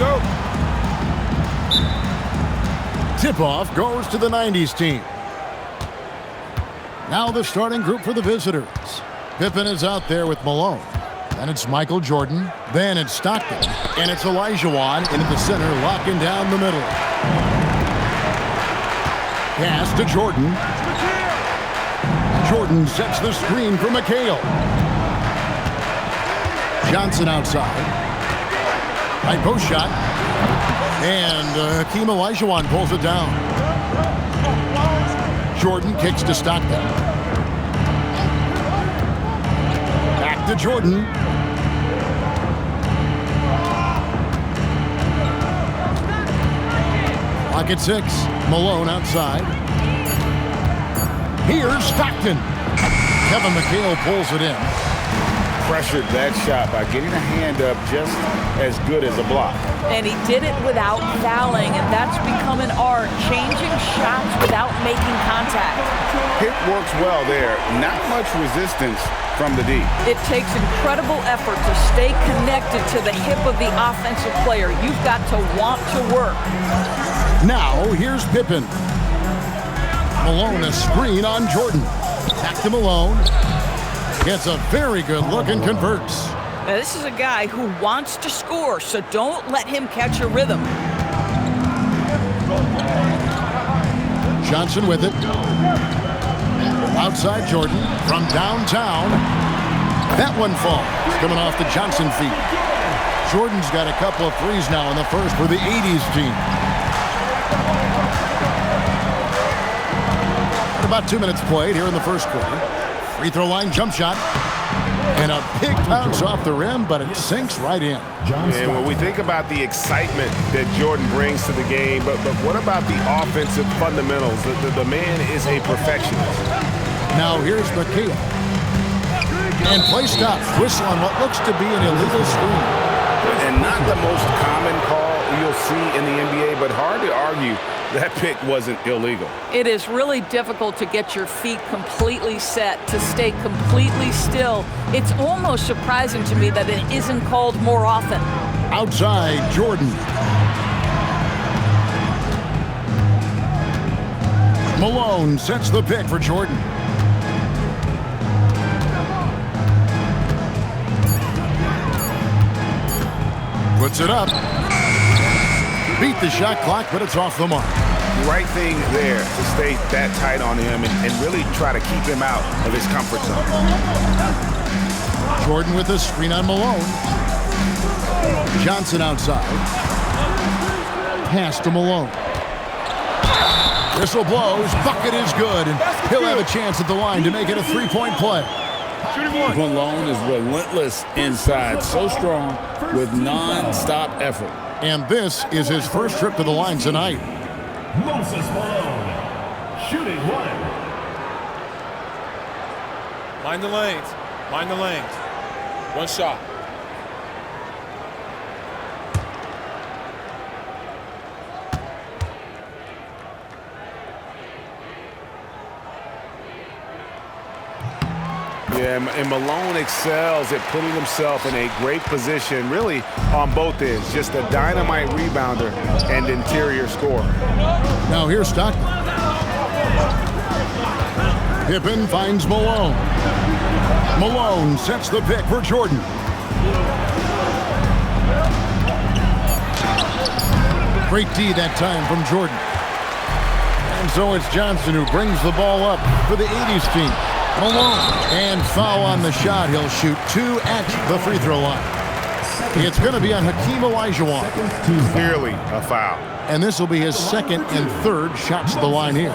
go. Tip-off goes to the 90s team. Now the starting group for the visitors. Pippen is out there with Malone. Then it's Michael Jordan. Then it's Stockton. And it's Olajuwon into the center, locking down the middle. Pass to Jordan. Jordan sets the screen for McHale. Johnson outside. High post shot. And Hakeem Olajuwon pulls it down. Jordan kicks to Stockton. Back to Jordan. Clock at 6. Malone outside. Here's Stockton. Kevin McHale pulls it in. Pressured that shot by getting a hand up just as good as a block. And he did it without fouling, and that's become an art, changing shots without making contact. Hit works well there. Not much resistance from the D. It takes incredible effort to stay connected to the hip of the offensive player. You've got to want to work. Now, here's Pippen. Malone, a screen on Jordan. Back to Malone. Gets a very good look and converts. Now, this is a guy who wants to score, so don't let him catch a rhythm. Johnson with it. Outside Jordan from downtown. That one falls. Coming off the Johnson feet. Jordan's got a couple of threes now in the first for the 80s team. About 2 minutes played here in the first quarter. Free throw line jump shot. And a big bounce off the rim, but it sinks right in. And when we think about the excitement that Jordan brings to the game, but what about the offensive fundamentals? The man is a perfectionist. Now here's McHale. And play stops. Whistle on what looks to be an illegal screen. And not the most common call you'll see in the NBA, but hard to argue that pick wasn't illegal. It is really difficult to get your feet completely set, to stay completely still. It's almost surprising to me that it isn't called more often. Outside, Jordan. Malone sets the pick for Jordan. Puts it up. Beat the shot clock, but it's off the mark. Right thing there to stay that tight on him and really try to keep him out of his comfort zone. Jordan with a screen on Malone. Johnson outside. Pass to Malone. Whistle blows. Bucket is good, and he'll have a chance at the line to make it a three-point play. Malone is relentless inside, so strong with non-stop effort. And this is his first trip to the line tonight. Moses Malone, shooting one. Mind the lanes. Mind the lanes. One shot. Yeah, and Malone excels at putting himself in a great position, really on both ends. Just a dynamite rebounder and interior scorer. Now here's Stockton. Pippen finds Malone. Malone sets the pick for Jordan. Great D that time from Jordan. And so it's Johnson who brings the ball up for the 80s team. Malone, and foul on the shot. He'll shoot 2 at the free throw line. It's going to be on Hakeem Olajuwon. Clearly a foul. And this will be his second and third shots at the line here.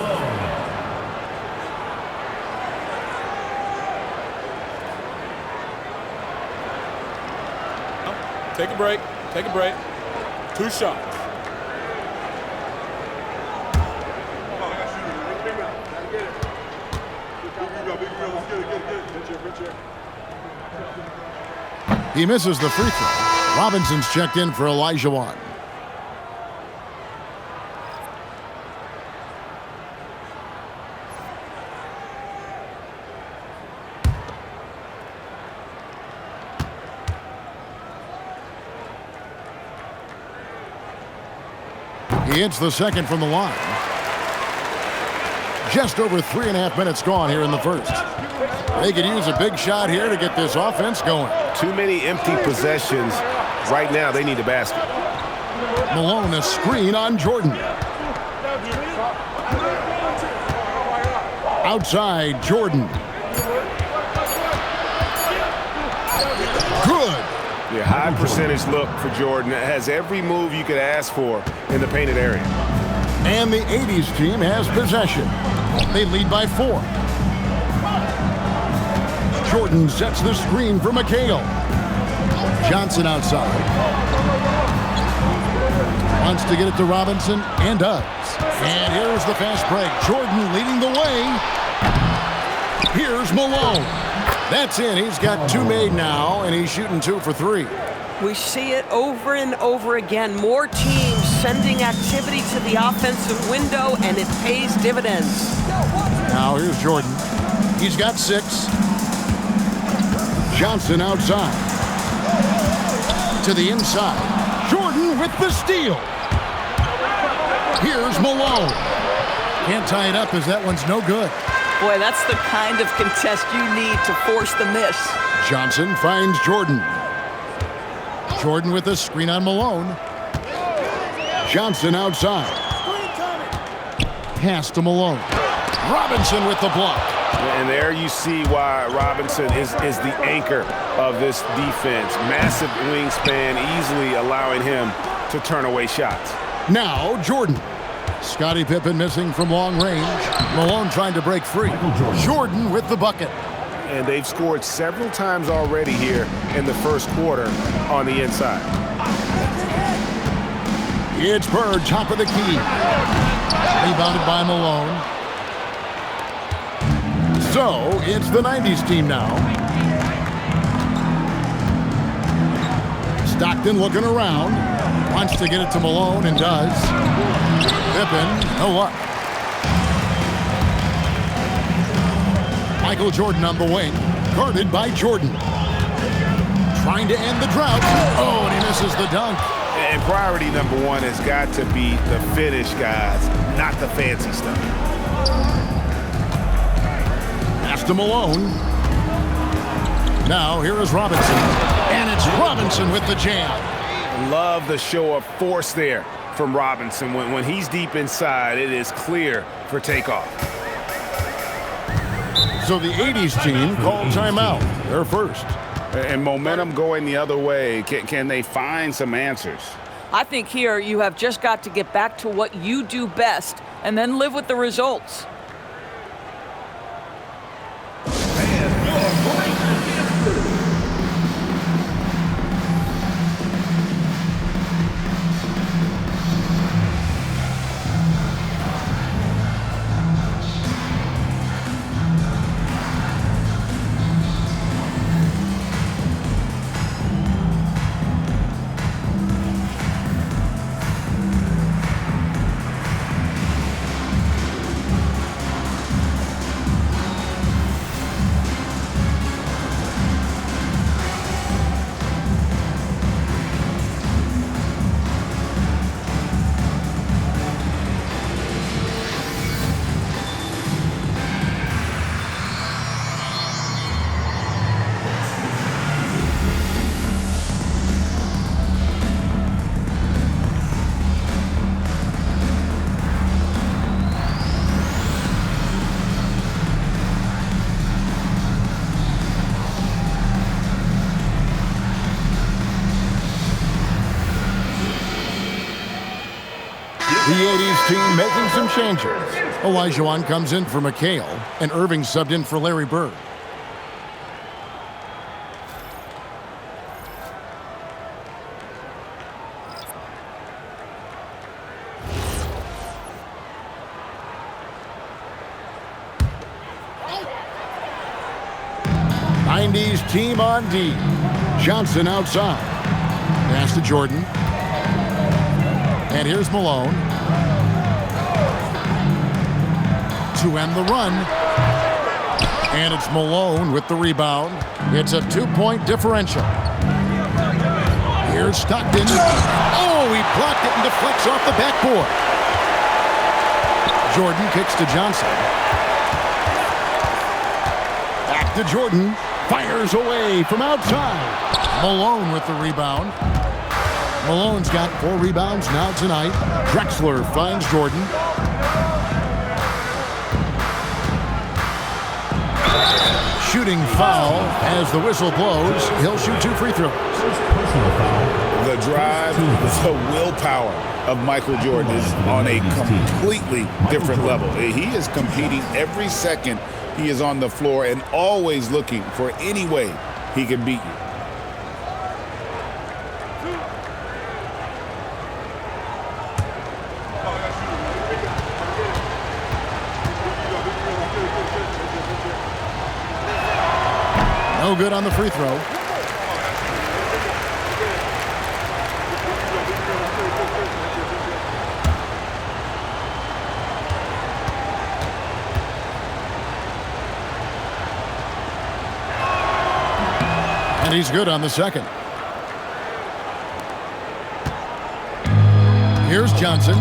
Take a break. Take a break. 2 shots. He misses the free throw. Robinson's checked in for Olajuwon. He hits the second from the line. Just over 3.5 minutes gone here in the first. They could use a big shot here to get this offense going. Too many empty possessions. Right now, they need a basket. Malone, a screen on Jordan. Outside, Jordan. Good. Yeah, high percentage look for Jordan. It has every move you could ask for in the painted area. And the 80's team has possession. They lead by 4. Jordan sets the screen for McHale. Johnson outside. Wants to get it to Robinson, and does. And here's the fast break. Jordan leading the way. Here's Malone. That's in. He's got 2 made now, and he's shooting 2 for 3. We see it over and over again. More teams sending activity to the offensive window, and it pays dividends. Now here's Jordan. He's got 6. Johnson outside. To the inside. Jordan with the steal. Here's Malone. Can't tie it up as that one's no good. Boy, that's the kind of contest you need to force the miss. Johnson finds Jordan. Jordan with a screen on Malone. Johnson outside. Pass to Malone. Robinson with the block. And there you see why Robinson is the anchor of this defense. Massive wingspan, easily allowing him to turn away shots. Now Jordan. Scottie Pippen missing from long range. Malone trying to break free. Jordan with the bucket. And they've scored several times already here in the first quarter on the inside. It's Bird, top of the key. Rebounded by Malone. So, it's the 90's team now. Stockton looking around. Wants to get it to Malone and does. Pippen, no luck. Michael Jordan on the wing. Guarded by Jordan. Trying to end the drought. Oh, and he misses the dunk. And priority number 1 has got to be the finish, guys, not the fancy stuff. Pass to Malone. Now here is Robinson. And it's Robinson with the jam. Love the show of force there from Robinson. When he's deep inside, it is clear for takeoff. So the 80's team called timeout. They're first. And momentum going the other way. Can they find some answers? I think here you have just got to get back to what you do best and then live with the results. The 80's team making some changes. Olajuwon comes in for McHale, and Irving subbed in for Larry Bird. '90's team on D. Johnson outside. Pass to Jordan. And here's Malone. To end the run. And it's Malone with the rebound. It's a 2-point differential. Here's Stockton. Oh, he blocked it and deflects off the backboard. Jordan kicks to Johnson. Back to Jordan. Fires away from outside. Malone with the rebound. Malone's got 4 rebounds now tonight. Drexler finds Jordan. Shooting foul as the whistle blows. He'll shoot 2 free throws. The drive, the willpower of Michael Jordan is on a completely different level. He is competing every second he is on the floor and always looking for any way he can beat you. No good on the free throw. And he's good on the second. Here's Johnson.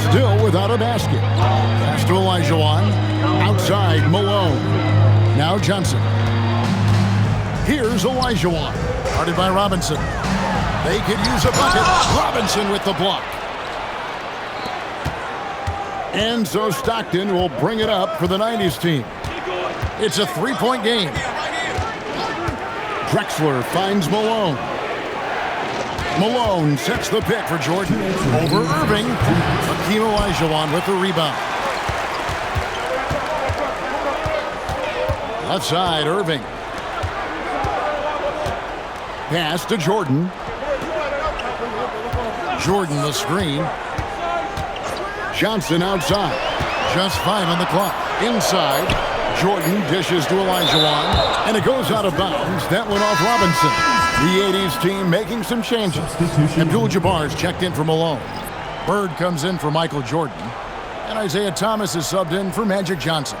Still without a basket. Pass to Olajuwon. Outside, Malone. Now Johnson. Here's Olajuwon. Guarded by Robinson. They could use a bucket. Robinson with the block. And so Stockton will bring it up for the 90s team. It's a 3-point game. Drexler finds Malone. Malone sets the pick for Jordan. Over Irving. Hakeem Olajuwon with the rebound. Left side, Irving. Pass to Jordan. Jordan the screen. Johnson outside. Just 5 on the clock. Inside. Jordan dishes to Olajuwon, and it goes out of bounds. That went off Robinson. The 80s team making some changes. Abdul-Jabbar's checked in for Malone. Bird comes in for Michael Jordan. And Isaiah Thomas is subbed in for Magic Johnson.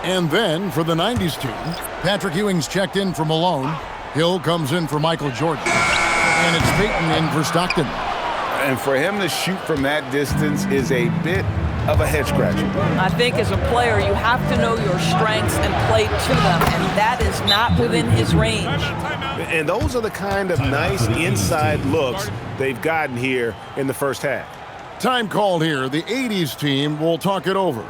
And then for the 90s team, Patrick Ewing's checked in for Malone. Hill comes in for Michael Jordan. And it's Payton in for Stockton. And for him to shoot from that distance is a bit of a head scratcher. I think as a player, you have to know your strengths and play to them, and that is not within his range. And those are the kind of nice inside looks they've gotten here in the first half. Time called here. The 80s team will talk it over.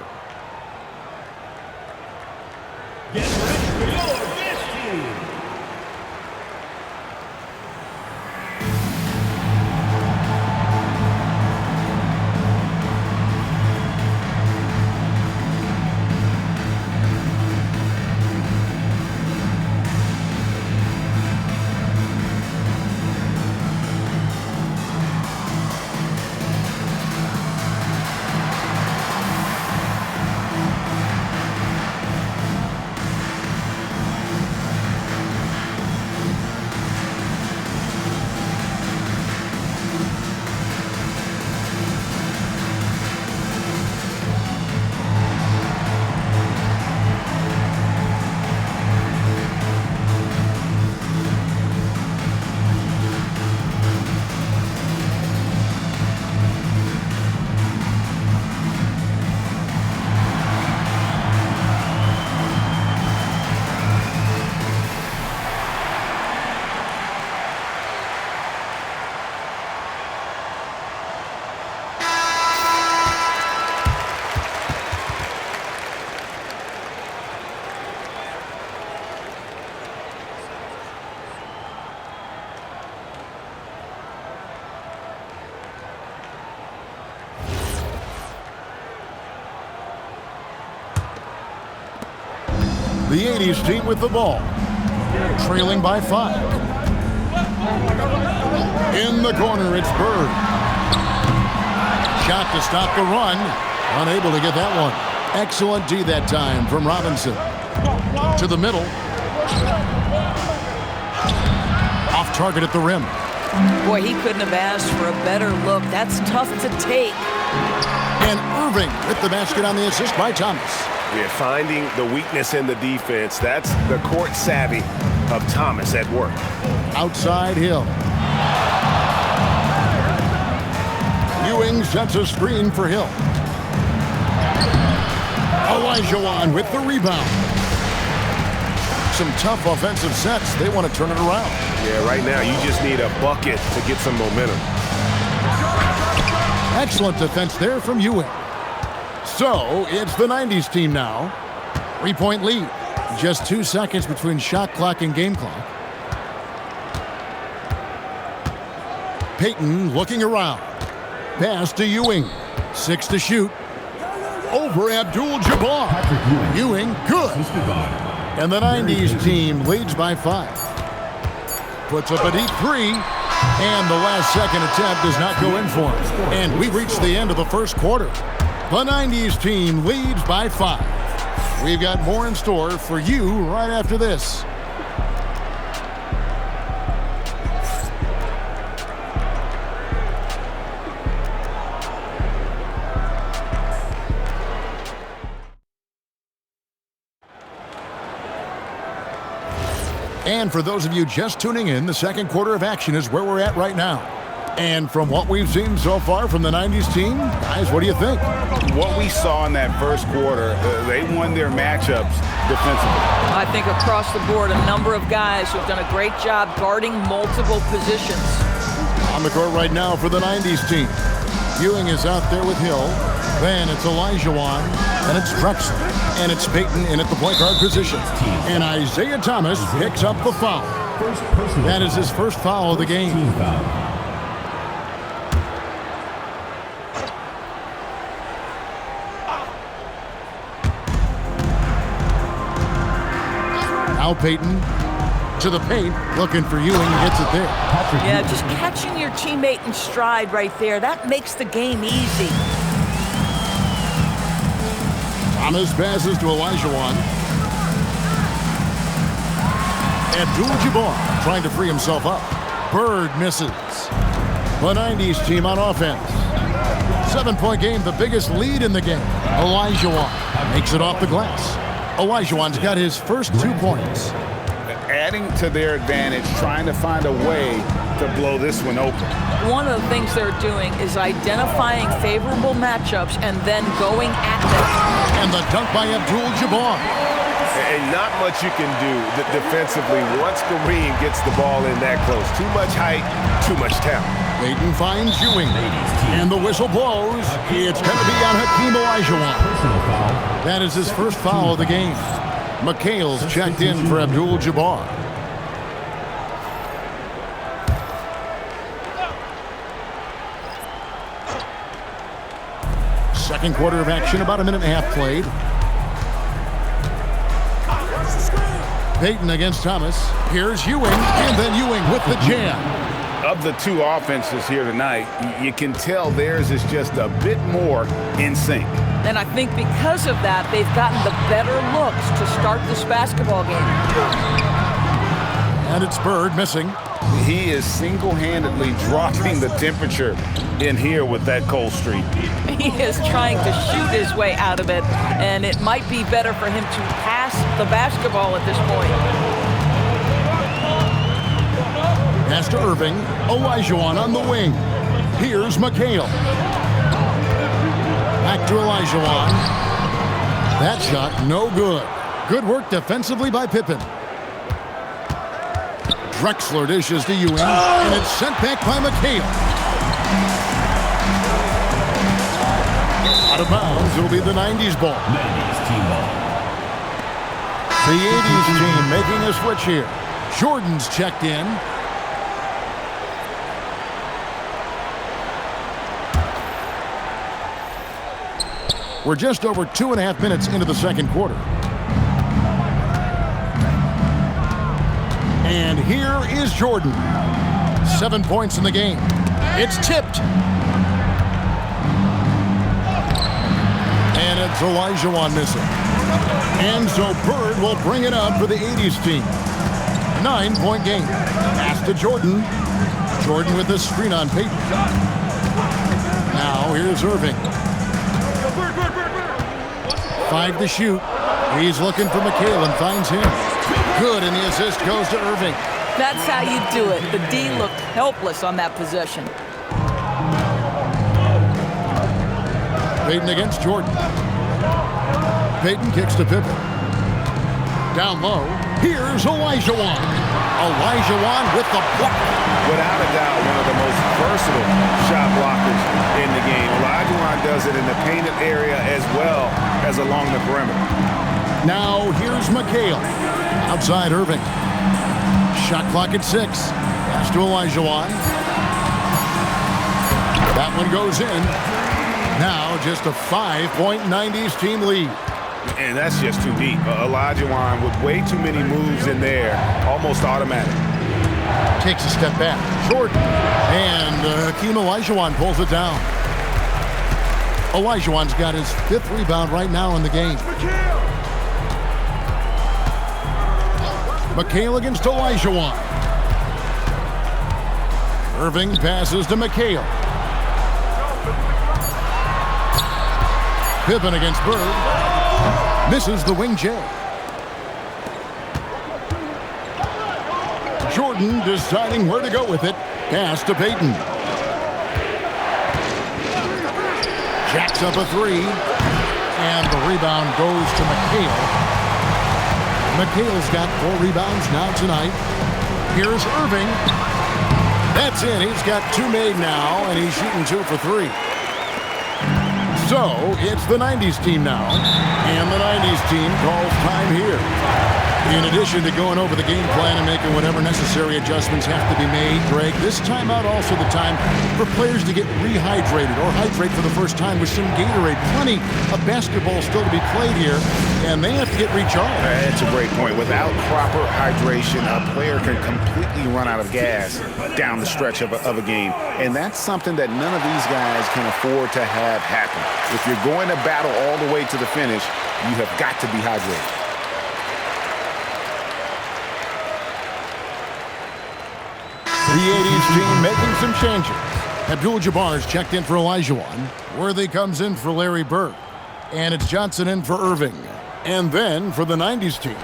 The 80s team with the ball, trailing by 5. In the corner, it's Bird. Shot to stop the run. Unable to get that one. Excellent D that time from Robinson. To the middle. Off target at the rim. Boy, he couldn't have asked for a better look. That's tough to take. And Irving with the basket on the assist by Thomas. We're finding the weakness in the defense. That's the court savvy of Thomas at work. Outside Hill. sets a screen for Hill. Olajuwon with the rebound. Some tough offensive sets. They want to turn it around. Yeah, right now you just need a bucket to get some momentum. Excellent defense there from Ewing. So it's the 90s team now. 3-point lead. Just 2 seconds between shot clock and game clock. Payton looking around. Pass to Ewing. 6 to shoot. Over Abdul-Jabbar. Ewing, good. And the 90s team leads by 5. Puts up a deep 3. And the last second attempt does not go in for him. And we reach the end of the first quarter. The 90s team leads by 5. We've got more in store for you right after this. And for those of you just tuning in, the second quarter of action is where we're at right now. And from what we've seen so far from the 90s team, guys, what do you think? What we saw in that first quarter, they won their matchups defensively. I think across the board, a number of guys who've done a great job guarding multiple positions. On the court right now for the 90s team. Ewing is out there with Hill. Then it's Olajuwon, and it's Drexler, and it's Payton in at the point guard position. And Isaiah Thomas picks up the foul. That is his first foul of the game. Now Payton to the paint, looking for Ewing, gets it there. Yeah, just catching your teammate in stride right there, that makes the game easy. Thomas passes to Olajuwon. Abdul-Jabbar trying to free himself up. Bird misses. The 90s team on offense. 7-point game, the biggest lead in the game. Olajuwon makes it off the glass. Olajuwon's got his first 2 points. Adding to their advantage, trying to find a way to blow this one open. One of the things they're doing is identifying favorable matchups and then going at them. And the dunk by Abdul-Jabbar. And not much you can do defensively once Kareem gets the ball in that close. Too much height, too much talent. Payton finds Ewing. And the whistle blows. It's going to be on Hakeem Olajuwon. That is his first foul of the game. McHale's checked in for Abdul-Jabbar. Second quarter of action, about a minute and a half played. Payton against Thomas. Here's Ewing, and then Ewing with the jam. Of the two offenses here tonight, you can tell theirs is just a bit more in sync. And I think because of that, they've gotten the better looks to start this basketball game. And it's Bird missing. He is single-handedly dropping the temperature in here with that cold streak. He is trying to shoot his way out of it, and it might be better for him to pass the basketball at this point. Pass to Irving. Olajuwon on the wing. Here's McHale. Back to Olajuwon. That shot no good. Good work defensively by Pippen. Drexler dishes to Ewing, and it's sent back by McHale. Out of bounds, it'll be the 90s ball. 90s team ball. The 80s team making a switch here. Jordan's checked in. We're just over 2.5 minutes into the second quarter. And here is Jordan. 7 points in the game. It's tipped. And it's Olajuwon missing. And so Bird will bring it up for the 80s team. 9-point game. Pass to Jordan. Jordan with the screen on Payton. Now here's Irving. 5 to shoot. He's looking for McHale and finds him. Good, and the assist goes to Irving. That's how you do it. The D looked helpless on that possession. Payton against Jordan. Payton kicks to Pippen. Down low, here's Olajuwon. Olajuwon with the block. Without a doubt, one of the most versatile shot blockers in the game. Olajuwon does it in the painted area as well as along the perimeter. Now here's McHale. Outside Irving. Shot clock at 6. Pass to Olajuwon. That one goes in. Now just a 5-point 90s team lead. And that's just too deep. Olajuwon with way too many moves in there, almost automatic. Takes a step back. Jordan. And Hakeem Olajuwon pulls it down. Olajuwon's got his 5th rebound right now in the game. McHale against Olajuwon. Irving passes to McHale. Pippen against Bird. Misses the wing J. Jordan deciding where to go with it. Pass to Payton. Jacks up a 3. And the rebound goes to McHale. McHale's got 4 rebounds now tonight. Here's Irving. That's it. He's got 2 made now, and he's shooting 2 for 3. So, it's the 90s team now, and the 90s team calls time here. In addition to going over the game plan and making whatever necessary adjustments have to be made, Greg, this timeout also the time for players to get rehydrated or hydrate for the first time with some Gatorade. Plenty of basketball still to be played here, and they have to get recharged. That's a great point. Without proper hydration, a player can completely run out of gas down the stretch of a game. And that's something that none of these guys can afford to have happen. If you're going to battle all the way to the finish, you have got to be hydrated. The 80s team making some changes. Abdul-Jabbar's checked in for Olajuwon. Worthy comes in for Larry Bird. And it's Johnson in for Irving. And then for the 90s team,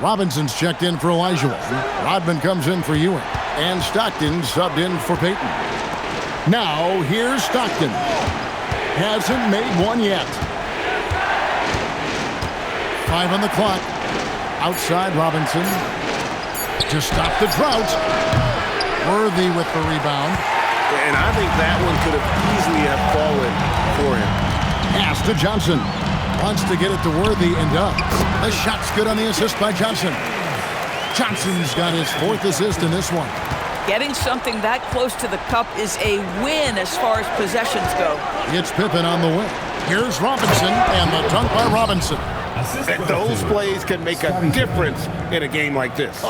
Robinson's checked in for Olajuwon. Rodman comes in for Ewing. And Stockton subbed in for Payton. Now here's Stockton. Hasn't made one yet. 5 on the clock. Outside Robinson. To stop the drought. Worthy with the rebound. And I think that one could have easily have fallen for him. Pass to Johnson. Wants to get it to Worthy and does. The shot's good on the assist by Johnson. Johnson's got his 4th assist in this one. Getting something that close to the cup is a win as far as possessions go. It's Pippen on the wing. Here's Robinson, and the dunk by Robinson. And those plays can make a difference in a game like this.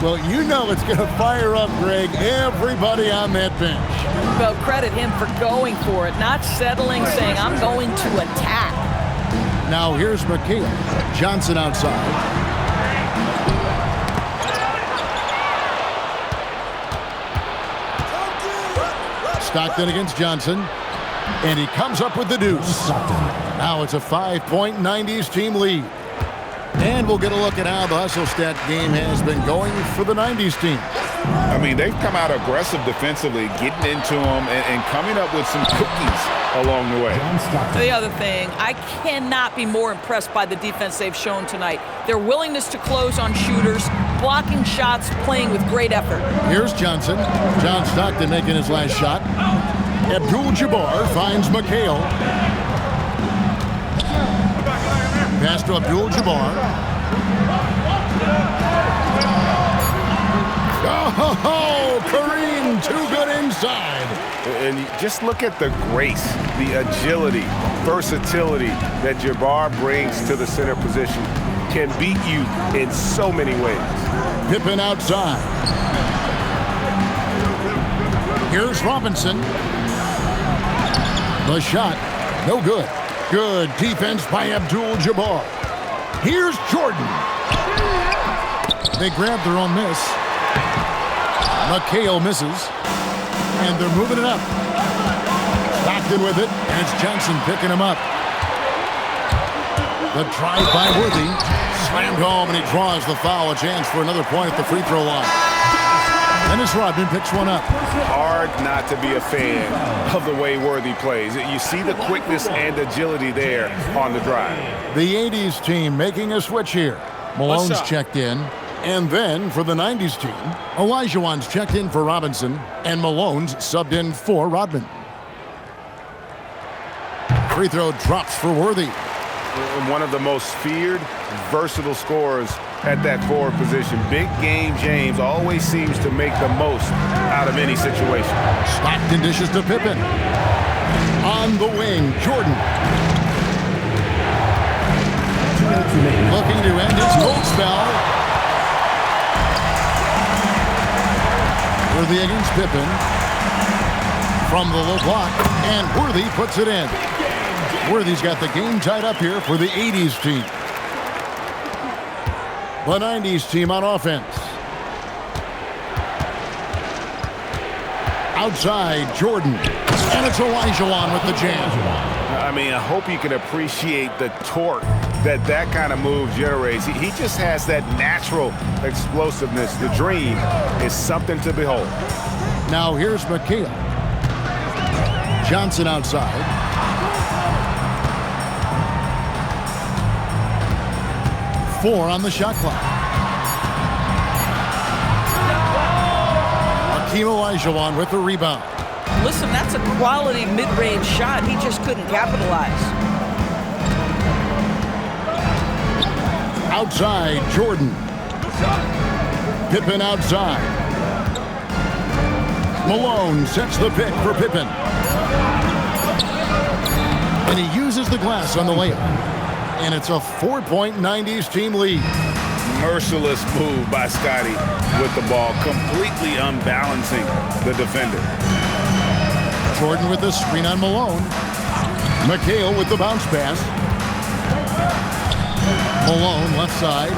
Well, you know it's going to fire up, Greg, everybody on that bench. Well, credit him for going for it, not settling, saying, I'm going to attack. Now here's McHale. Johnson outside. Stockton against Johnson. And he comes up with the deuce. Now it's a 5-point 90s team lead. And we'll get a look at how the hustle stat game has been going for the 90s team. I mean, they've come out aggressive defensively, getting into them and coming up with some cookies along the way. The other thing, I cannot be more impressed by the defense they've shown tonight. Their willingness to close on shooters, blocking shots, playing with great effort. Here's Johnson. John Stockton making his last shot. Abdul-Jabbar finds McHale. Pass to Abdul-Jabbar. Oh, Kareem, too good inside. And just look at the grace, the agility, versatility that Jabbar brings to the center position. Can beat you in so many ways. Pippen outside. Here's Robinson. The shot, no good. Good defense by Abdul-Jabbar. Here's Jordan. They grab their own miss. McHale misses. And they're moving it up. Stockton with it, and it's Johnson picking him up. The drive by Worthy. Slammed home, and he draws the foul. A chance for another point at the free throw line. The Dennis Rodman picks one up. Hard not to be a fan of the way Worthy plays. You see the quickness and agility there on the drive. The 80s team making a switch here. Malone's checked in. And then for the 90s team, Olajuwon's checked in for Robinson, and Malone's subbed in for Rodman. Free throw drops for Worthy. One of the most feared, versatile scorers at that forward position. Big game James always seems to make the most out of any situation. Stockton dishes to Pippen. On the wing, Jordan. Looking to end his cold spell. Worthy against Pippen. From the low block, and Worthy puts it in. Worthy's got the game tied up here for the 80s team. The 90s team on offense. Outside, Jordan. And it's Olajuwon with the jam. I mean, I hope you can appreciate the torque that kind of move generates. He just has that natural explosiveness. The dream is something to behold. Now here's McHale. Johnson outside. Four on the shot clock. Hakeem Olajuwon with the rebound. Listen, that's a quality mid-range shot. He just couldn't capitalize. Outside, Jordan. Pippen outside. Malone sets the pick for Pippen. And he uses the glass on the layup. And it's a 4-point 90s team lead. Merciless move by Scotty with the ball, completely unbalancing the defender. Jordan with the screen on Malone. McHale with the bounce pass. Malone left side.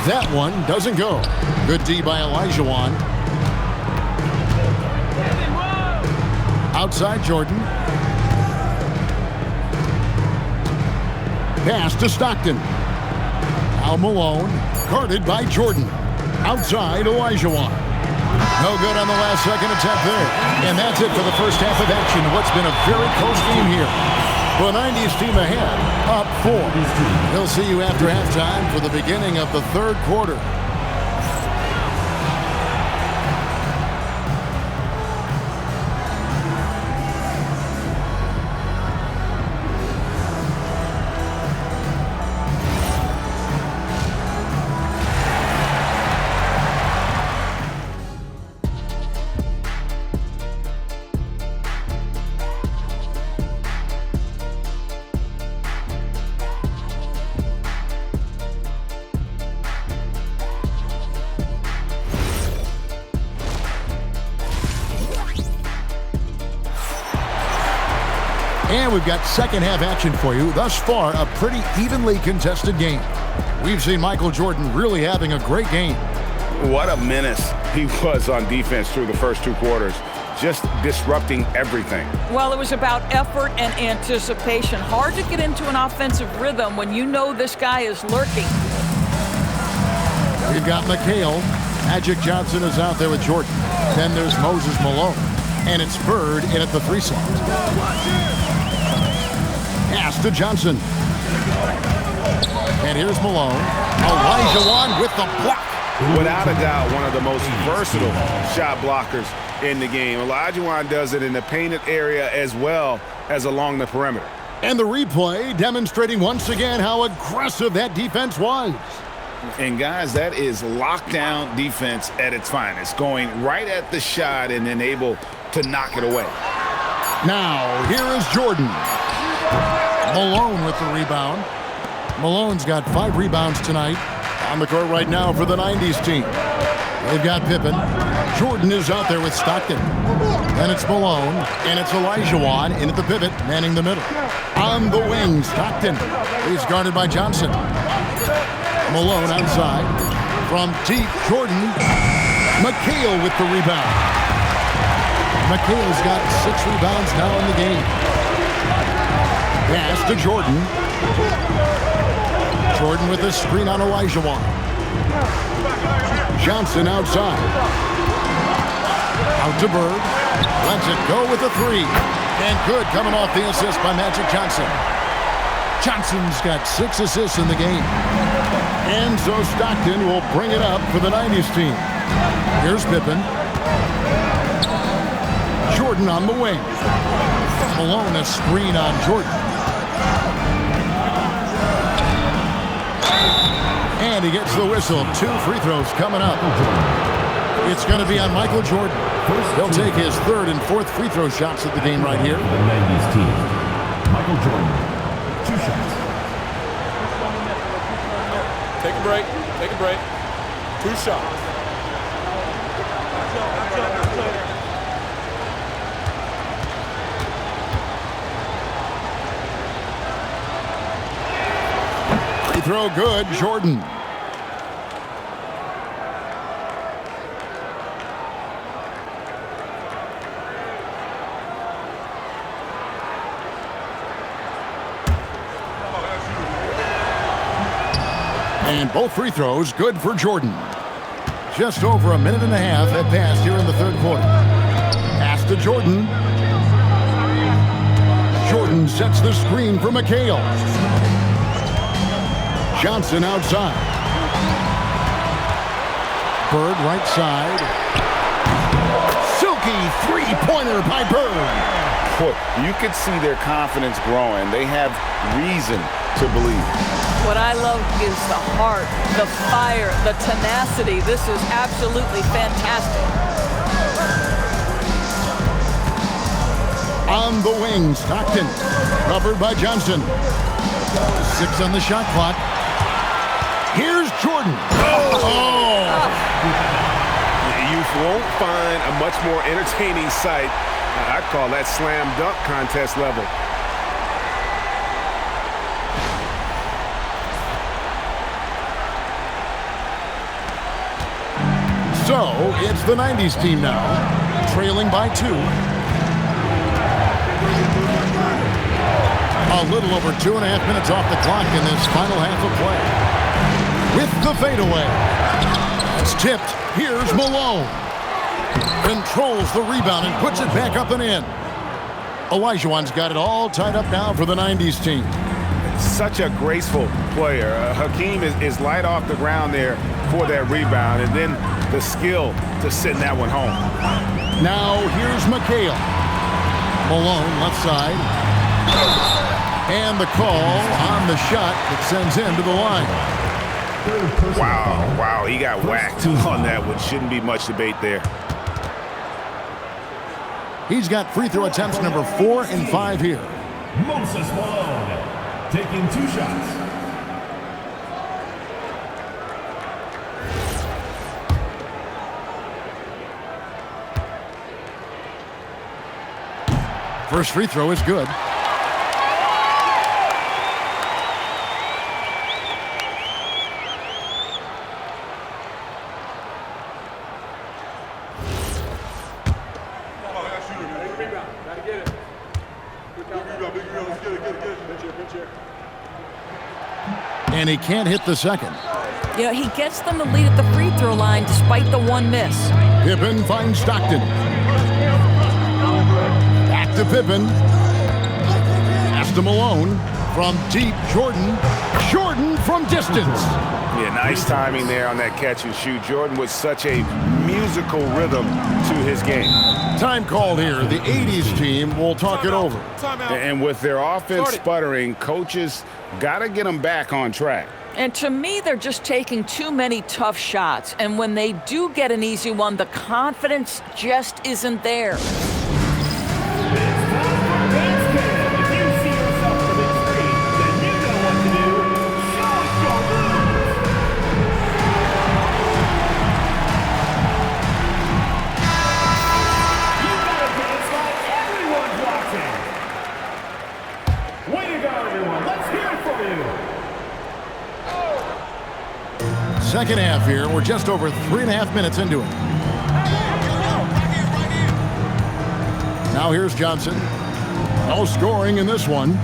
That one doesn't go. Good D by Olajuwon. Outside Jordan. Pass to Stockton. Now Malone, guarded by Jordan. Outside Olajuwon. No good on the last second attempt there. And that's it for the first half of action. What's been a very close game here. The 90s team ahead, up 4. They'll see you after halftime for the beginning of the third quarter. And we've got second half action for you. Thus far, a pretty evenly contested game. We've seen Michael Jordan really having a great game. What a menace he was on defense through the first 2 quarters, just disrupting everything. Well, it was about effort and anticipation. Hard to get into an offensive rhythm when you know this guy is lurking. We've got McHale. Magic Johnson is out there with Jordan. Then there's Moses Malone. And it's Bird in at the 3 slot. Pass to Johnson. And here's Malone. Olajuwon with the block. Without a doubt, one of the most versatile shot blockers in the game. Olajuwon does it in the painted area as well as along the perimeter. And the replay demonstrating once again how aggressive that defense was. And guys, that is lockdown defense at its finest, going right at the shot and then able to knock it away. Now, here is Jordan. Malone with the rebound. Malone's got 5 rebounds tonight. On the court right now for the 90s team. They've got Pippen. Jordan is out there with Stockton. Then it's Malone, and it's Olajuwon in at the pivot, manning the middle. On the wing, Stockton. He's guarded by Johnson. Malone outside. From deep, Jordan. McHale with the rebound. McHale's got 6 rebounds now in the game. Pass to Jordan. Jordan with the screen on Olajuwon. Johnson outside. Out to Bird. Lets it go with a three. And good coming off the assist by Magic Johnson. Johnson's got 6 assists in the game. And so Stockton will bring it up for the 90s team. Here's Pippen. Jordan on the wing. Malone a screen on Jordan. And he gets the whistle. 2 free throws coming up. It's going to be on Michael Jordan. He'll take his 3rd and 4th free throw shots at the game right here. The 90s team. Michael Jordan. 2 shots. Take a break. Take a break. 2 shots. Free throw good, Jordan. And both free throws good for Jordan. Just over a minute and a half had passed here in the 3rd quarter. Pass to Jordan. Jordan sets the screen for McHale. Johnson outside. Bird right side. Silky three-pointer by Bird. Boy, you could see their confidence growing. They have reason to believe. What I love is the heart, the fire, the tenacity. This is absolutely fantastic. On the wing, Stockton. Covered by Johnson. 6 on the shot clock. Here's Jordan. You won't find a much more entertaining sight. I'd call that slam dunk contest level. So, it's the 90s team now, trailing by 2. A little over 2.5 minutes off the clock in this final half of play. With the fadeaway. It's tipped. Here's Malone. Controls the rebound and puts it back up and in. Olajuwon's got it all tied up now for the 90s team. Such a graceful player. Hakeem is light off the ground there for that rebound, and then the skill to send that one home. Now here's McHale. Malone left side. And the call on the shot that sends him to the line. Wow, he got whacked on that one. Shouldn't be much debate there. He's got free throw attempts number 4 and 5 here. Moses Malone taking 2 shots. First free throw is good. And he can't hit the second. You know, he gets them the lead at the free throw line despite the 1 miss. Pippen finds Stockton. Back to Pippen. Pass to Malone. From deep, Jordan. Jordan from distance. Yeah, nice timing there on that catch and shoot. Jordan with such a musical rhythm to his game. Time called here. The 80s team will talk it over. And with their offense sputtering, coaches got to get them back on track. And to me, they're just taking too many tough shots. And when they do get an easy one, the confidence just isn't there. Second half here. We're just over 3.5 minutes into it. Now here's Johnson. No scoring in this one.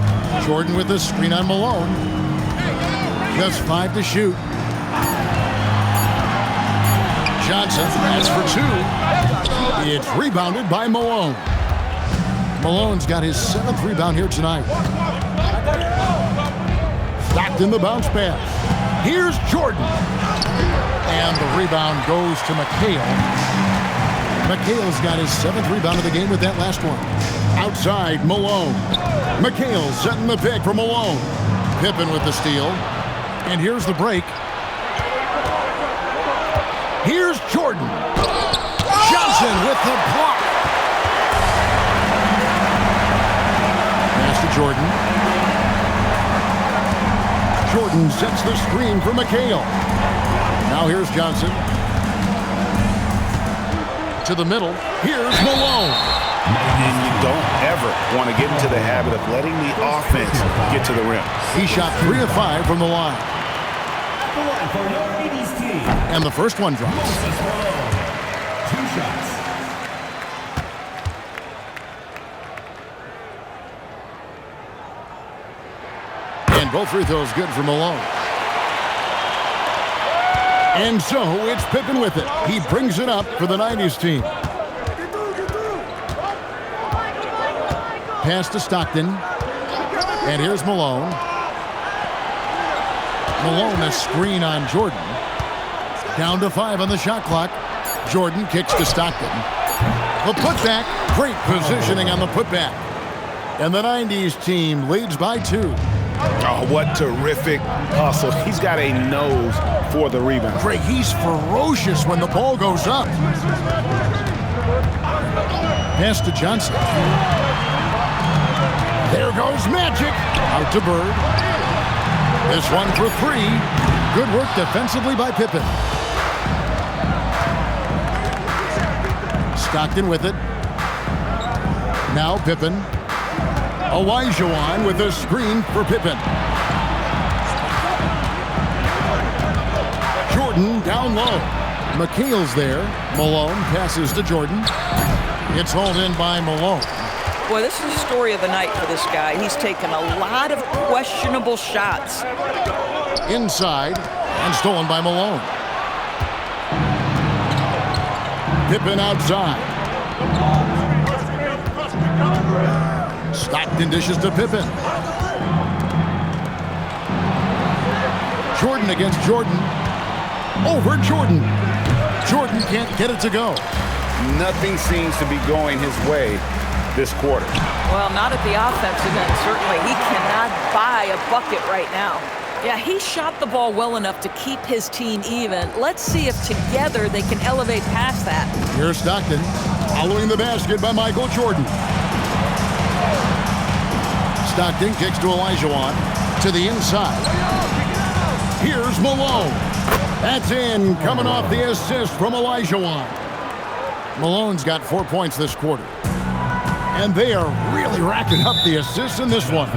Jordan with the screen on Malone. Just 5 to shoot. Johnson has for two. It's rebounded by Malone. Malone's got his 7th rebound here tonight. Stockton the bounce pass. Here's Jordan. And the rebound goes to McHale. McHale's got his 7th rebound of the game with that last one. Outside, Malone. McHale setting the pick for Malone. Pippen with the steal. And here's the break. Here's Jordan. Johnson with the block. Pass to Jordan. Jordan sets the screen for McHale. Now here's Johnson. To the middle. Here's Malone. And you don't ever want to get into the habit of letting the offense get to the rim. He shot 3 of 5 from the line. And the first one drops. 2 shots. And both free throws good for Malone. And so it's Pippen with it. He brings it up for the 90s team. Pass to Stockton. And here's Malone. Malone, a screen on Jordan. Down to 5 on the shot clock. Jordan kicks to Stockton. The putback. Great positioning on the putback. And the 90s team leads by 2. Oh, what terrific hustle. He's got a nose for the rebound. Greg, he's ferocious when the ball goes up. Pass to Johnson. There goes Magic. Out to Bird. This one for 3. Good work defensively by Pippen. Stockton with it. Now Pippen. Olajuwon with a screen for Pippen. Jordan down low. McHale's there. Malone passes to Jordan. It's hauled in by Malone. Boy, this is the story of the night for this guy. He's taken a lot of questionable shots. Inside and stolen by Malone. Pippen outside. Stockton dishes to Pippen. Jordan against Jordan. Over Jordan. Jordan can't get it to go. Nothing seems to be going his way this quarter. Well, not at the offensive end, certainly. He cannot buy a bucket right now. Yeah, he shot the ball well enough to keep his team even. Let's see if together they can elevate past that. Here's Stockton. Following the basket by Michael Jordan. Stockton kicks to Olajuwon. To the inside. Here's Malone. That's in, coming off the assist from Olajuwon. Malone's got 4 points this quarter. And they are really racking up the assists in this one.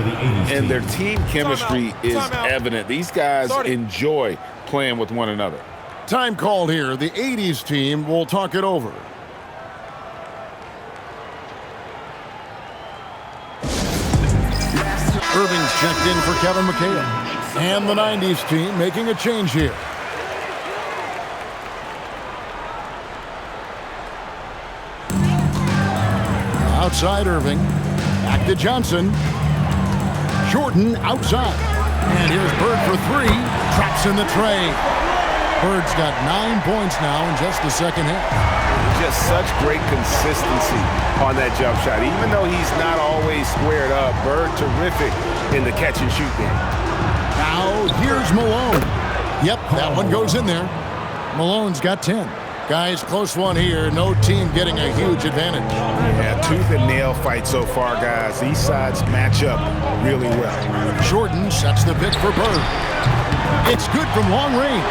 And their team chemistry is evident. These guys enjoy playing with one another. Time called here. The 80s team will talk it over. Irving's checked in for Kevin McHale. And the 90s team making a change here. Outside Irving. Back to Johnson. Jordan outside. And here's Bird for 3. Traps in the tray. Bird's got 9 points now in just the second half. Just such great consistency on that jump shot. Even though he's not always squared up, Bird terrific in the catch and shoot game. Now here's Malone. Yep, that one goes in there. Malone's got 10. Guys, close one here. No team getting a huge advantage. Yeah, tooth and nail fight so far, guys. These sides match up really well. Jordan sets the pick for Bird. It's good from long range.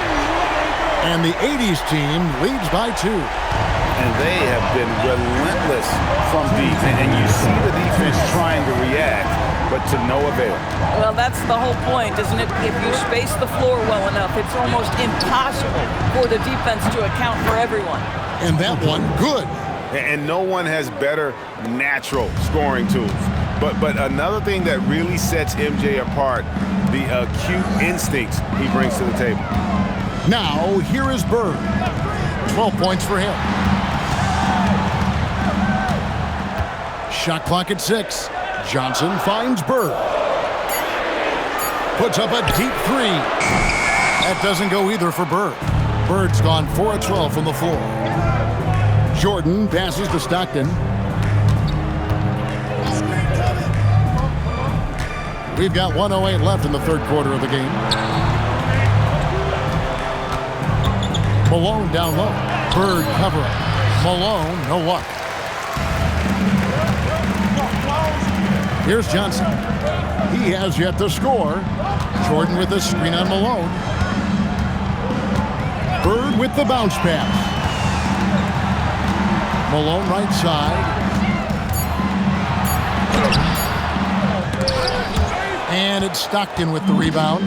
And the 80s team leads by 2. And they have been relentless from deep. And you see the defense trying to react, but to no avail. Well, that's the whole point, isn't it? If you space the floor well enough, it's almost impossible for the defense to account for everyone. And that one, good. And no one has better natural scoring tools. But another thing that really sets MJ apart, the acute instincts he brings to the table. Now, here is Bird. 12 points for him. Shot clock at 6. Johnson finds Bird. Puts up a deep 3. That doesn't go either for Bird. Bird's gone 4 of 12 from the floor. Jordan passes to Stockton. We've got 1:08 left in the third quarter of the game. Malone down low. Bird cover up. Malone, no luck. Here's Johnson. He has yet to score. Jordan with the screen on Malone. Bird with the bounce pass. Malone right side. And it's Stockton with the rebound.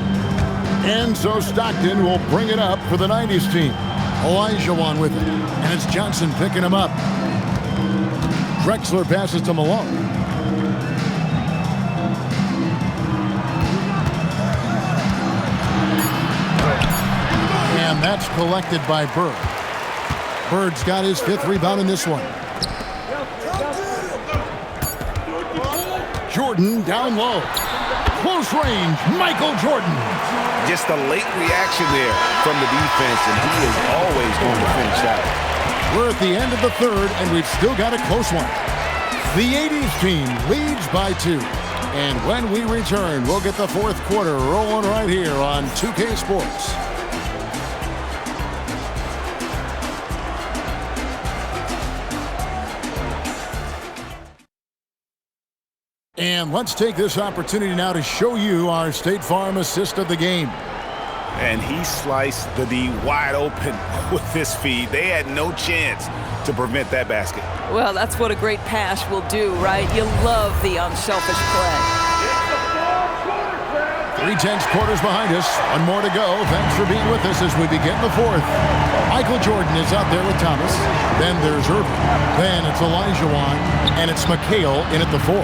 And so Stockton will bring it up for the 90s team. Olajuwon with it. And it's Johnson picking him up. Drexler passes to Malone. And that's collected by Bird. Bird's got his 5th rebound in this one. Jordan down low. Close range, Michael Jordan. Just a late reaction there from the defense, and he is always going to finish out. We're at the end of the third, and we've still got a close one. The 80s team leads by 2. And when we return, we'll get the fourth quarter rolling right here on 2K Sports. And let's take this opportunity now to show you our State Farm assist of the game. And he sliced the D wide open with this feed. They had no chance to prevent that basket. Well, that's what a great pass will do, right? You love the unselfish play. 3/10 quarters behind us. One more to go. Thanks for being with us as we begin the fourth. Michael Jordan is out there with Thomas. Then there's Irving. Then it's Olajuwon. And it's McHale in at the 4.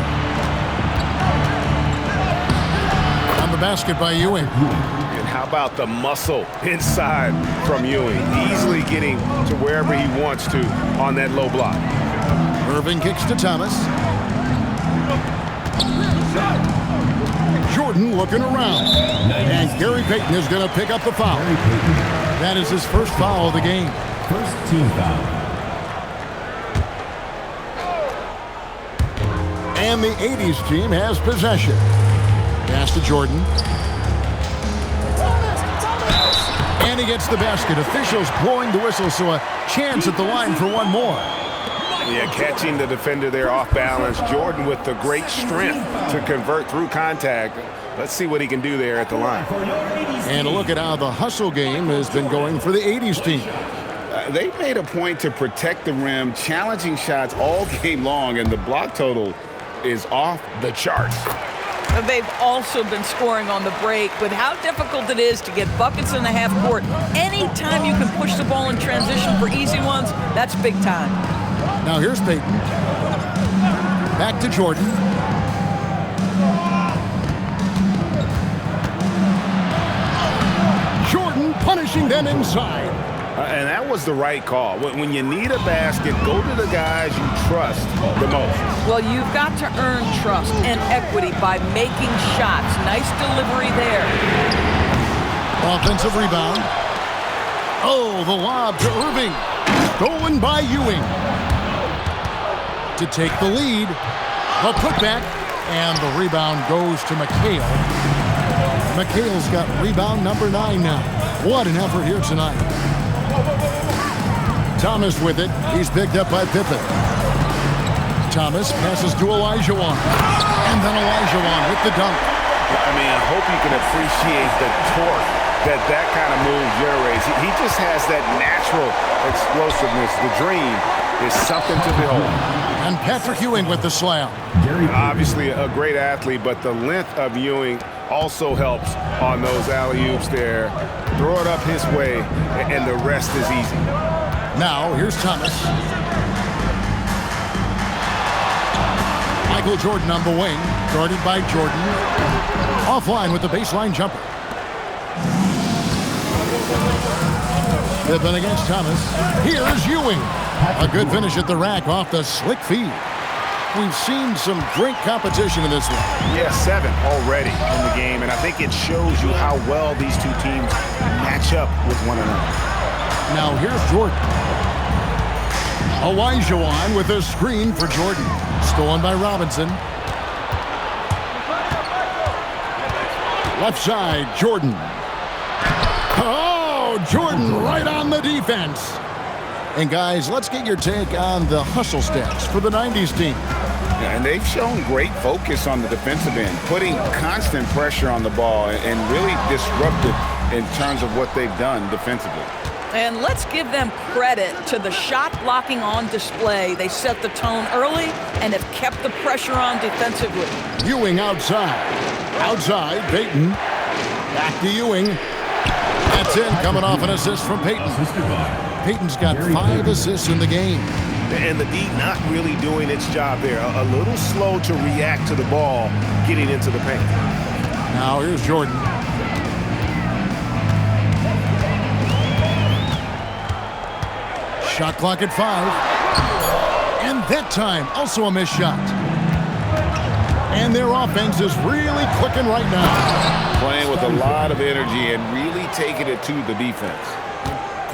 On the basket by Ewing. And how about the muscle inside from Ewing? Easily getting to wherever he wants to on that low block. Irving kicks to Thomas. Jordan looking around. And Gary Payton is going to pick up the foul. That is his first foul of the game. First team foul. And the 80s team has possession. Pass to Jordan. And he gets the basket. Officials blowing the whistle, so a chance at the line for one more. Yeah, catching the defender there off balance. Jordan with the great strength to convert through contact. Let's see what he can do there at the line. And a look at how the hustle game has been going for the 80s team. They made a point to protect the rim, challenging shots all game long, and the block total is off the charts. They've also been scoring on the break. With how difficult it is to get buckets in the half court, anytime you can push the ball in transition for easy ones, that's big time. Now here's Payton. Back to Jordan. Jordan punishing them inside. And that was the right call. When you need a basket, go to the guys you trust the most. Well, you've got to earn trust and equity by making shots. Nice delivery there. Offensive rebound. Oh, the lob to Irving. Stolen by Ewing. To take the lead. The putback. And the rebound goes to McHale. McHale's got rebound number 9 now. What an effort here tonight. Thomas with it. He's picked up by Pippen. Thomas passes to Olajuwon. And then Olajuwon with the dunk. I mean, I hope you can appreciate the torque that kind of move generates. He just has that natural explosiveness. The dream is something to behold. And Patrick Ewing with the slam. Obviously a great athlete, but the length of Ewing also helps on those alley-oops there. Throw it up his way, and the rest is easy. Now, here's Thomas. Michael Jordan on the wing, guarded by Jordan. Offline with the baseline jumper. Pippen against Thomas. Here's Ewing. A good finish at the rack off the slick feed. We've seen some great competition in this one. Yeah, 7 already in the game, and I think it shows you how well these two teams match up with one another. Now here's Jordan. Olajuwon with a screen for Jordan. Stolen by Robinson. Left side, Jordan. Oh, Jordan right on the defense. And guys, let's get your take on the hustle stats for the 90s team. Yeah, and they've shown great focus on the defensive end, putting constant pressure on the ball and really disruptive in terms of what they've done defensively. And let's give them credit to the shot blocking on display. They set the tone early and have kept the pressure on defensively. Ewing outside. Outside, Payton. Back to Ewing. That's in, coming off an assist from Payton. Payton's got 5 assists in the game. And the D not really doing its job there. A little slow to react to the ball getting into the paint. Now here's Jordan. Shot clock at 5. And that time, also a missed shot. And their offense is really clicking right now. Playing with a lot of energy and really taking it to the defense.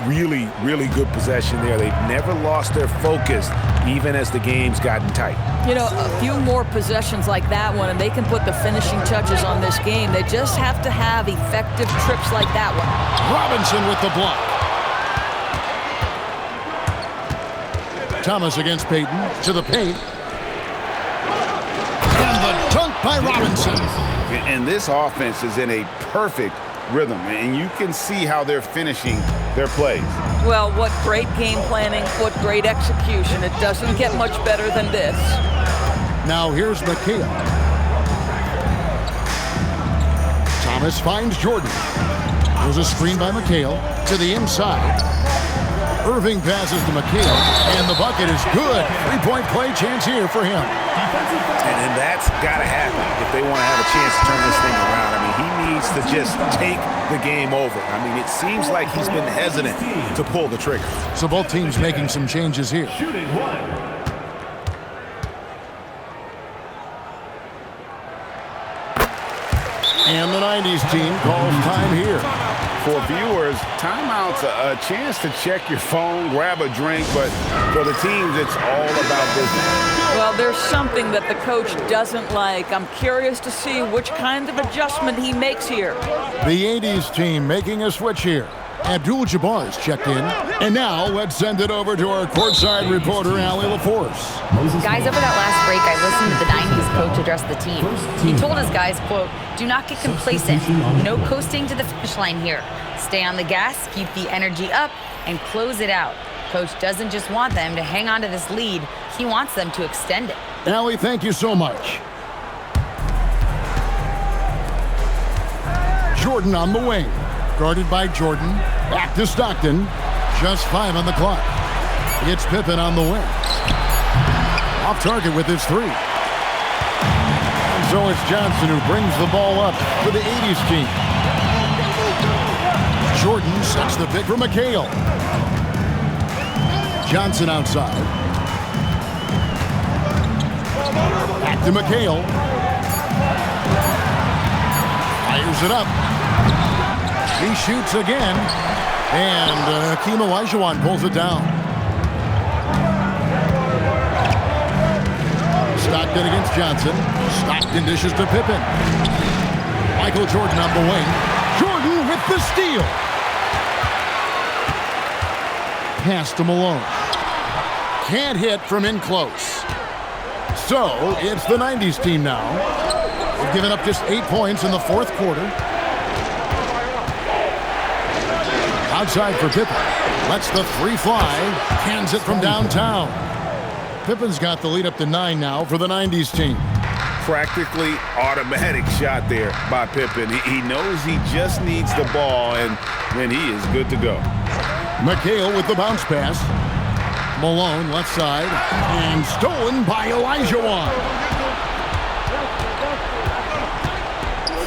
Really, really good possession there. They've never lost their focus, even as the game's gotten tight. You know, a few more possessions like that one, and they can put the finishing touches on this game. They just have to have effective trips like that one. Robinson with the block. Thomas against Payton, to the paint. And the dunk by Robinson. And this offense is in a perfect rhythm, and you can see how they're finishing their plays. Well, what great game planning, what great execution. It doesn't get much better than this. Now here's McHale. Thomas finds Jordan. There's a screen by McHale to the inside. Irving passes to McHale, and the bucket is good. 3-point play chance here for him. And that's got to happen if they want to have a chance to turn this thing around. I mean, he needs to just take the game over. I mean, it seems like he's been hesitant to pull the trigger. So both teams making some changes here. And the 90s team calls time here. For viewers, timeout's a chance to check your phone, grab a drink, but for the teams, it's all about business. Well, there's something that the coach doesn't like. I'm curious to see which kind of adjustment he makes here. The 80s team making a switch here. Abdul-Jabbar's checked in. And now let's send it over to our courtside reporter, Allie LaForce. Guys, over that last break, I listened to the 90s coach address the team. He told his guys, quote, "Do not get complacent. No coasting to the finish line here. Stay on the gas, keep the energy up, and close it out." Coach doesn't just want them to hang on to this lead. He wants them to extend it. Allie, thank you so much. Jordan on the wing. Guarded by Jordan. Back to Stockton. Just 5 on the clock. It's Pippen on the wing. Off target with his 3. And so it's Johnson who brings the ball up for the 80s team. Jordan sets the pick for McHale. Johnson outside. Back to McHale. Fires it up. He shoots again, and Hakeem Olajuwon pulls it down. Stockton against Johnson. Stockton dishes to Pippen. Michael Jordan on the wing. Jordan with the steal. Pass to Malone. Can't hit from in close. So it's the 90s team now. They've given up just 8 points in the 4th quarter. Outside for Pippen. Lets the 3 fly. Hands it from downtown. Pippen's got the lead up to 9 now for the 90s team. Practically automatic shot there by Pippen. He knows he just needs the ball, and then he is good to go. McHale with the bounce pass. Malone left side. And stolen by Olajuwon.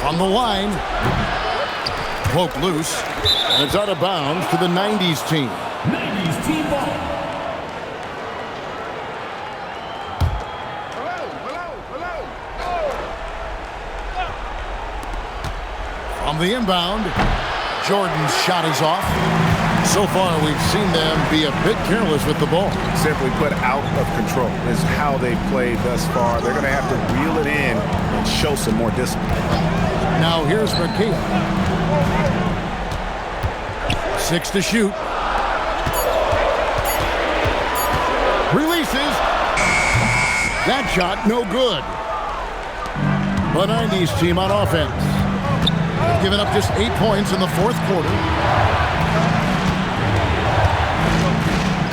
From the line. Broke loose. And it's out of bounds to the 90s team. 90s team ball. On the inbound, Jordan's shot is off. So far, we've seen them be a bit careless with the ball. Simply put, out of control is how they've played thus far. They're going to have to reel it in and show some more discipline. Now here's McKee. 6 to shoot. Releases. That shot, no good. The 90s team on offense. They've given up just 8 points in the fourth quarter.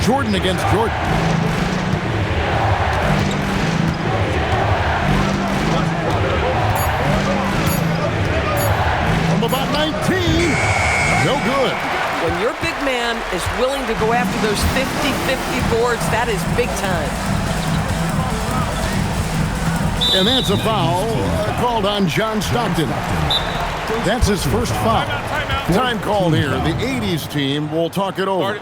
Jordan against Jordan. From about 19. No good. When your big man is willing to go after those 50-50 boards, that is big time. And that's a foul called on John Stockton. That's his first foul. Time called here. The 80s team will talk it over.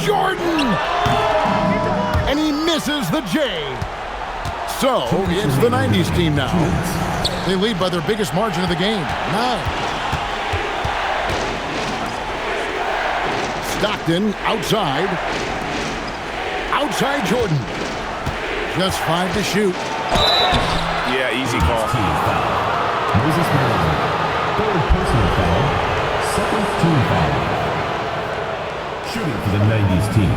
Jordan! And he misses the J. So, it's the 90s team now. They lead by their biggest margin of the game, 9. Stockton outside. Outside Jordan. Just 5 to shoot. Yeah, easy call. Moses Malone. Third personal foul. Second team foul. Shooting for the 90s team,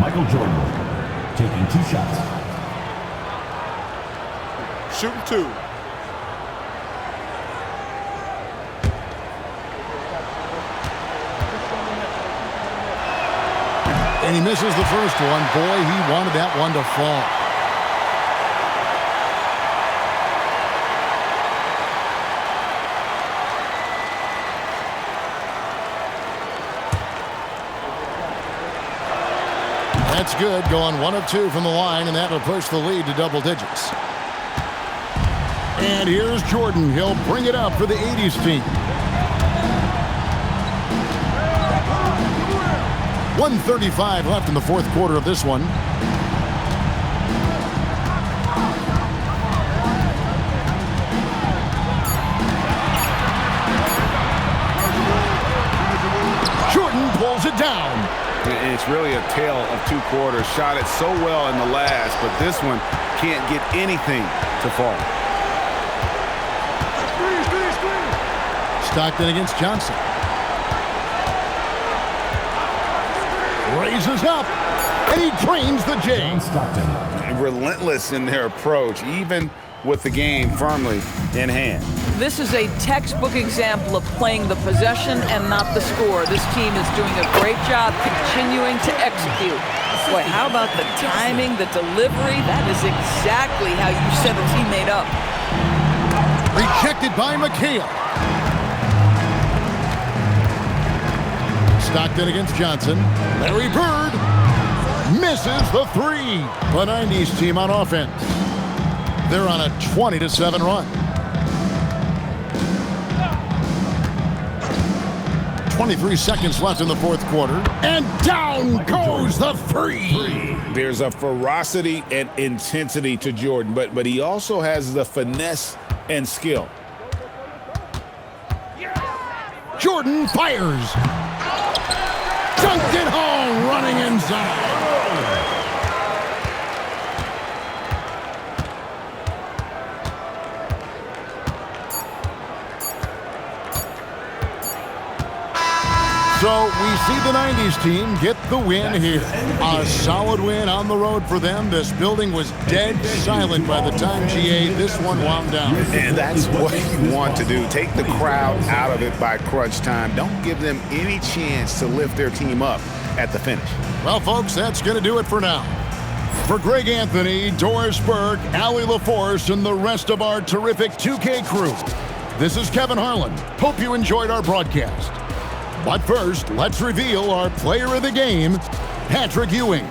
Michael Jordan, taking 2 shots. Shooting 2. And he misses the first one. Boy, he wanted that one to fall. That's good, going 1 of 2 from the line, and that'll push the lead to double digits. And here's Jordan. He'll bring it up for the 80s team. 1:35 left in the fourth quarter of this one. Jordan pulls it down. It's really a tale of 2 quarters. Shot it so well in the last, but this one can't get anything to fall. Stockton against Johnson. Raises up, and he drains the J. Stockton. Relentless in their approach, even with the game firmly in hand. This is a textbook example of playing the possession and not the score. This team is doing a great job continuing to execute. Boy, how about the timing, the delivery? That is exactly how you set a teammate up. Rejected by McHale. Stockton against Johnson. Larry Bird misses the 3. The 90s team on offense. They're on a 20-7 run. 23 seconds left in the fourth quarter. And down goes the 3. There's a ferocity and intensity to Jordan, but he also has the finesse and skill. Jordan fires. Dunked it home, running inside. So we see the 90s team get the win here. A solid win on the road for them. This building was dead silent by the time GA this one wound down. And that's what you want to do. Take the crowd out of it by crunch time. Don't give them any chance to lift their team up at the finish. Well, folks, that's going to do it for now. For Greg Anthony, Doris Burke, Allie LaForce, and the rest of our terrific 2K crew, This is Kevin Harlan. Hope you enjoyed our broadcast. But first, let's reveal our player of the game, Patrick Ewing.